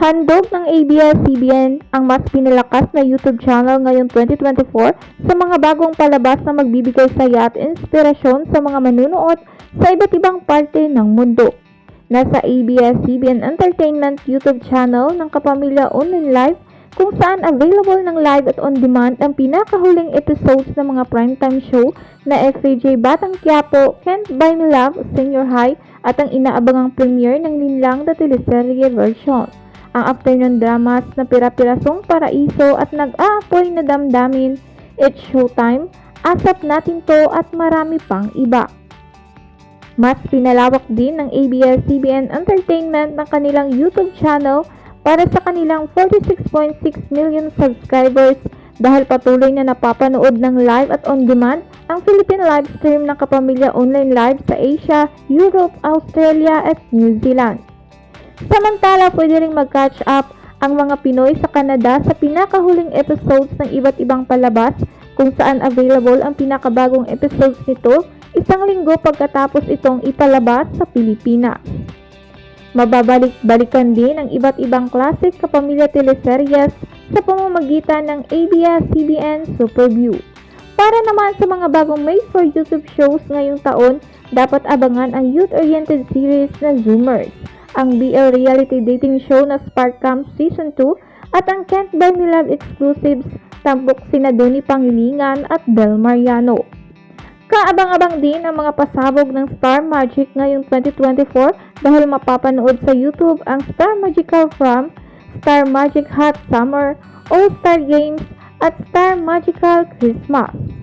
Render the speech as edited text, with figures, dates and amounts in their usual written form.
Handog ng ABS-CBN ang mas pinalakas na YouTube channel ngayong 2024 sa mga bagong palabas na magbibigay saya at inspirasyon sa mga manunood sa iba't ibang parte ng mundo. Nasa ABS-CBN Entertainment YouTube channel ng Kapamilya Online Live kung saan available ng live at on-demand ang pinakahuling episodes ng mga primetime show na FAJ Batang Quiapo, Can't Buy Me Love, Senior High at ang inaabangang premiere ng Linlang na teleserye version. Ang afternoon dramas na Pira-Pirasong Paraiso at Nag-aapoy na Damdamin, It's Showtime, Asap Natin To at marami pang iba. Mas pinalawak din ng ABS-CBN Entertainment ng kanilang YouTube channel para sa kanilang 46.6 million subscribers dahil patuloy na napapanood ng live at on-demand ang Philippine live stream ng Kapamilya Online Live sa Asia, Europe, Australia at New Zealand. Samantala, pwede ring mag-catch up ang mga Pinoy sa Canada sa pinakahuling episodes ng iba't ibang palabas kung saan available ang pinakabagong episodes nito isang linggo pagkatapos itong ipalabas sa Pilipinas. Mababalik-balikan din ang iba't ibang classic kapamilya teleseryes sa pamamagitan ng ABS-CBN Superview. Para naman sa mga bagong made-for-YouTube shows ngayong taon, dapat abangan ang youth-oriented series na Zoomers, ang BL reality dating show na Spark Camp Season 2 at ang Can't Buy Me Love exclusives tampok sina Donnie Pangilingan at Bel Mariano. Kaabang-abang din ang mga pasabog ng Star Magic ngayong 2024 dahil mapapanood sa YouTube ang Star Magical Prom, Star Magic Hot Summer, All-Star Games at Star Magical Christmas.